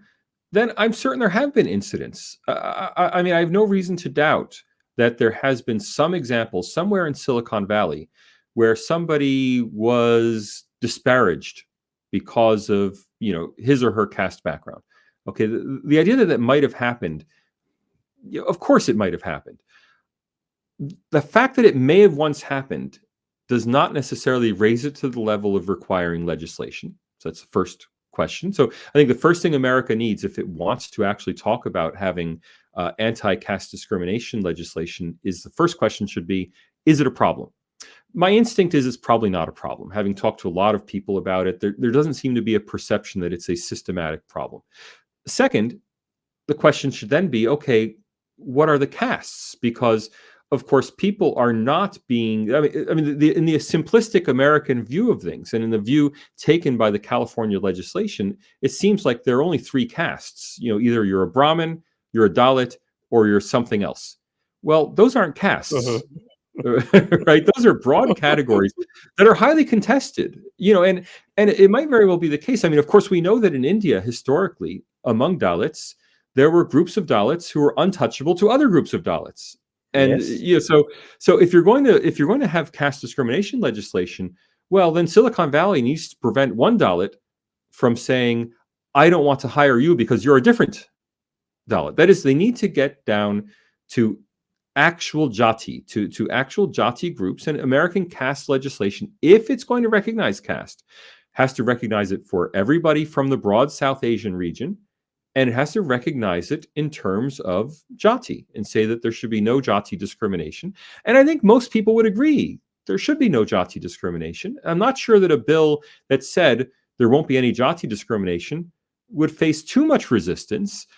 then I'm certain there have been incidents. I mean, I have no reason to doubt that there has been some example somewhere in Silicon Valley where somebody was disparaged because of, you know, his or her caste background. Okay, the idea that that might have happened, you know, of course it might have happened. The fact that it may have once happened does not necessarily raise it to the level of requiring legislation. So that's the first question. So I think the first thing America needs, if it wants to actually talk about having anti-caste discrimination legislation, is the first question should be, is it a problem? My instinct is it's probably not a problem. Having talked to a lot of people about it, there doesn't seem to be a perception that it's a systematic problem. Second, the question should then be, okay, what are the castes? Because of course, people are not being, in the simplistic American view of things, and in the view taken by the California legislation, it seems like there are only three castes. You know, either you're a Brahmin, you're a Dalit, or you're something else. Well, those aren't castes. Right? Those are broad categories that are highly contested. You know, and it might very well be the case. I mean, of course, we know that in India, historically, among Dalits, there were groups of Dalits who were untouchable to other groups of Dalits. And Yes. you know, so if you're going to have caste discrimination legislation, well, then Silicon Valley needs to prevent one Dalit from saying, "I don't want to hire you because you're a different Dalit." That is, they need to get down to actual jati, to actual jati groups, and American caste legislation, if it's going to recognize caste, has to recognize it for everybody from the broad South Asian region. And it has to recognize it in terms of jati and say that there should be no jati discrimination. And I think most people would agree there should be no jati discrimination. I'm not sure that a bill that said there won't be any jati discrimination would face too much resistance,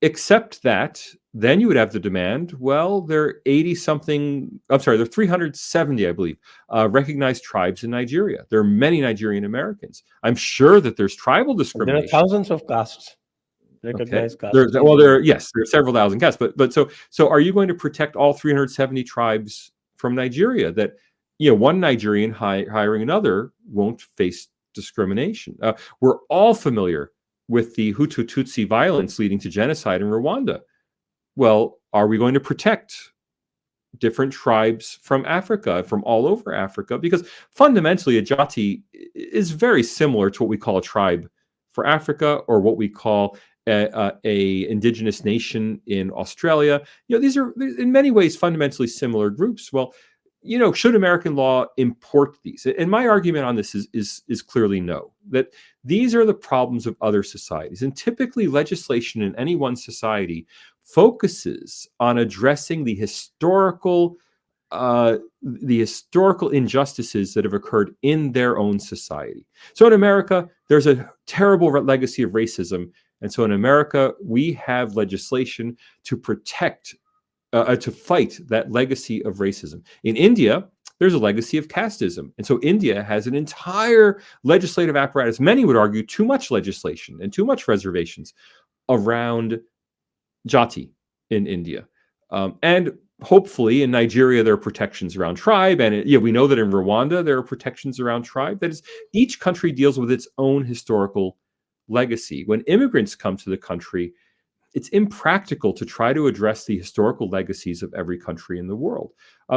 except that then you would have the demand, well, there are 370, I believe, recognized tribes in Nigeria. There are many Nigerian Americans. I'm sure that there's tribal There are discrimination. thousands of castes, Okay. recognized castes. There are several thousand castes, but so are you going to protect all 370 tribes from Nigeria that, you know, one Nigerian hiring another won't face discrimination? We're all familiar with the Hutu Tutsi violence leading to genocide in Rwanda. Well, are we going to protect different tribes from Africa, from all over Africa? Because fundamentally, a jati is very similar to what we call a tribe for Africa, or what we call a indigenous nation in Australia. You know, these are in many ways fundamentally similar groups. Well, you know, should American law import these? And my argument on this is clearly no. That these are the problems of other societies, and typically legislation in any one society focuses on addressing the historical injustices that have occurred in their own society. So in America, there's a terrible legacy of racism. And so in America, we have legislation to protect, to fight that legacy of racism. In India, there's a legacy of casteism. And so India has an entire legislative apparatus, many would argue too much legislation and too much reservations around jati in India. And hopefully in Nigeria, there are protections around tribe. And we know that in Rwanda, there are protections around tribe. That is, each country deals with its own historical legacy. When immigrants come to the country, it's impractical to try to address the historical legacies of every country in the world.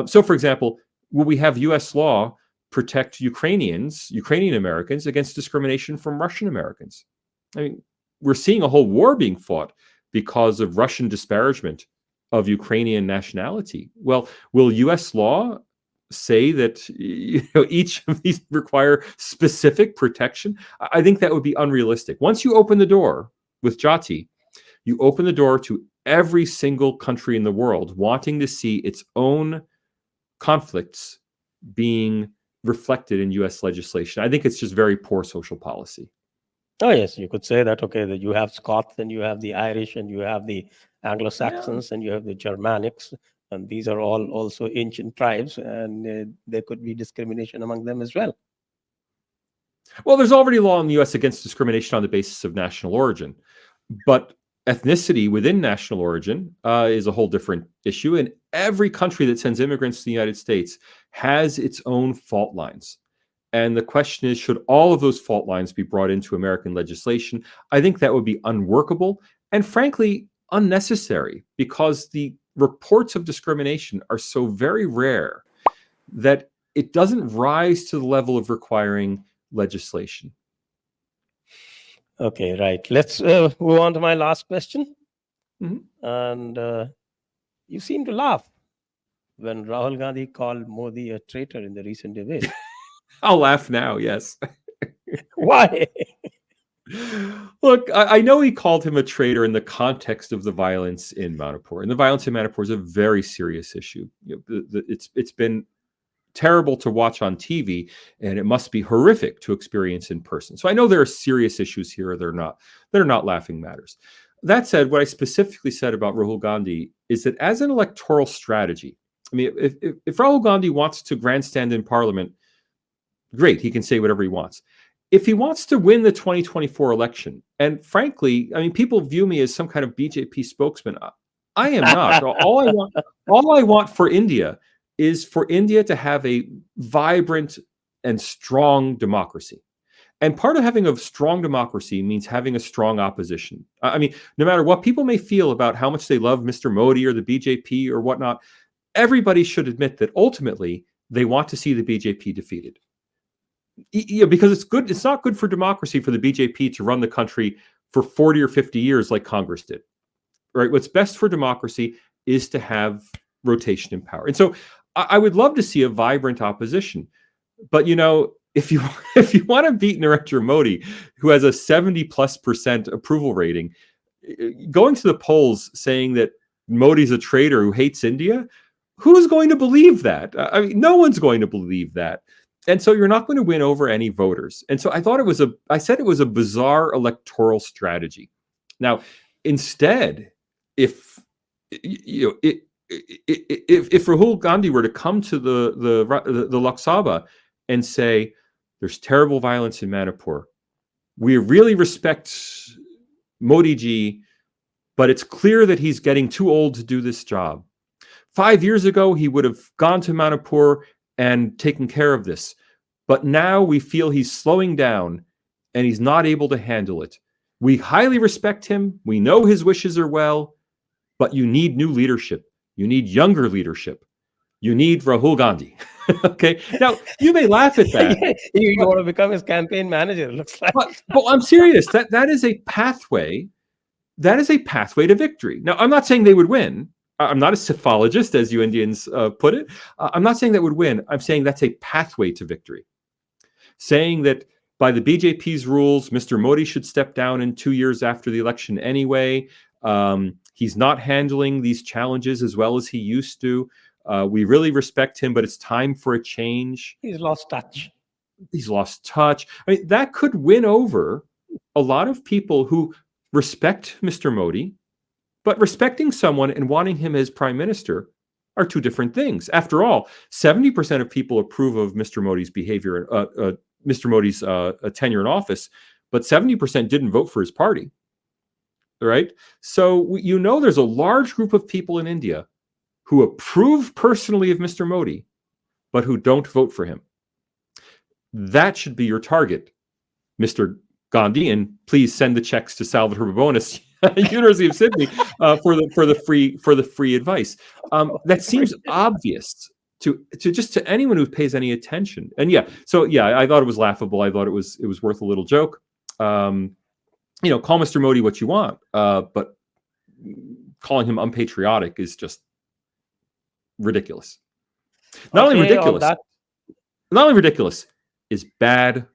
So, for example, will we have U.S. law protect Ukrainian Americans against discrimination from Russian Americans? I mean, we're seeing a whole war being fought because of Russian disparagement of Ukrainian nationality. Well, will U.S. law say that, you know, each of these require specific protection? I think that would be unrealistic. Once you open the door with jati, you open the door to every single country in the world wanting to see its own conflicts being reflected in U.S. legislation. I think it's just very poor social policy. Oh, yes, you could say that, okay, that you have Scots, and you have the Irish, and you have the Anglo-Saxons, and you have the Germanics, and these are all also ancient tribes, and there could be discrimination among them as well. Well, there's already law in the U.S. against discrimination on the basis of national origin, but ethnicity within national origin is a whole different issue, and every country that sends immigrants to the United States has its own fault lines. And the question is, should all of those fault lines be brought into American legislation? I think that would be unworkable and, frankly, unnecessary, because the reports of discrimination are so very rare that it doesn't rise to the level of requiring legislation. Okay, right. Let's move on to my last question. Mhm. And you seem to laugh when Rahul Gandhi called Modi a traitor in the recent debate. I'll laugh now, yes. Why? Look, I know he called him a traitor in the context of the violence in Manipur, and the violence in Manipur is a very serious issue. It's been terrible to watch on TV, and it must be horrific to experience in person. So I know there are serious issues here. They're not laughing matters. That said, what I specifically said about Rahul Gandhi is that as an electoral strategy, I mean, if Rahul Gandhi wants to grandstand in Parliament, great, he can say whatever he wants. If he wants to win the 2024 election, and frankly, I mean, people view me as some kind of BJP spokesman. I am not. All I want for India is for India to have a vibrant and strong democracy. And part of having a strong democracy means having a strong opposition. I mean, no matter what people may feel about how much they love Mr. Modi or the BJP or whatnot, everybody should admit that ultimately they want to see the BJP defeated. Because it's good. It's not good for democracy for the BJP to run the country for 40 or 50 years like Congress did. Right? What's best for democracy is to have rotation in power. And so I would love to see a vibrant opposition. But if you want to beat Narendra Modi, who has a 70+% approval rating, going to the polls saying that Modi's a traitor who hates India, who's going to believe that? I mean, no one's going to believe that. And so you're not going to win over any voters. And so I said it was a bizarre electoral strategy. Now, instead, if Rahul Gandhi were to come to the Lok Sabha and say, there's terrible violence in Manipur, we really respect Modi ji, but it's clear that he's getting too old to do this job. 5 years ago, he would have gone to Manipur and taken care of this. But now we feel he's slowing down and he's not able to handle it. We highly respect him. We know his wishes are well, but you need new leadership. You need younger leadership. You need Rahul Gandhi. Okay. Now, you may laugh at that. You want to become his campaign manager, it looks like. But I'm serious. That is a pathway. That is a pathway to victory. Now, I'm not saying they would win. I'm not a psephologist, as you Indians put it. I'm not saying that would win. I'm saying that's a pathway to victory. Saying that by the BJP's rules, Mr. Modi should step down in 2 years after the election anyway. He's not handling these challenges as well as he used to. We really respect him, but it's time for a change. He's lost touch. I mean, that could win over a lot of people who respect Mr. Modi, but respecting someone and wanting him as prime minister are two different things. After all, 70% of people approve of Mr. Modi's behavior, Mr. Modi's tenure in office, but 70% didn't vote for his party. Right? So there's a large group of people in India who approve personally of Mr. Modi, but who don't vote for him. That should be your target, Mr. Gandhi, and please send the checks to Salvatore Babones, University of Sydney, for the free advice. That seems obvious to anyone who pays any attention. And I thought it was laughable. I thought it was worth a little joke. Call Mr. Modi what you want, but calling him unpatriotic is just ridiculous. Not only ridiculous is bad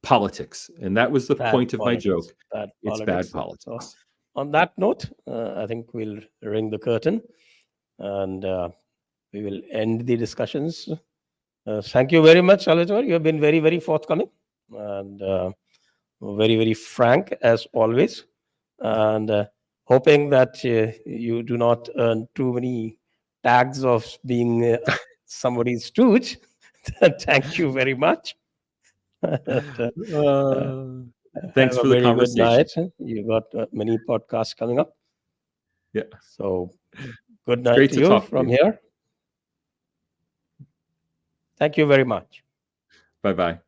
politics, and that was the point of my joke. It's bad politics. So, on that note, I think we'll ring the curtain, and we will end the discussions. Thank you very much, Salvatore. You have been very, very forthcoming and very, very frank as always. And hoping that you do not earn too many tags of being somebody's stooge. Thank you very much. Thanks for the conversation. Good night. You got many podcasts coming up. Yeah. So good night to you from here. Thank you very much. Bye-bye.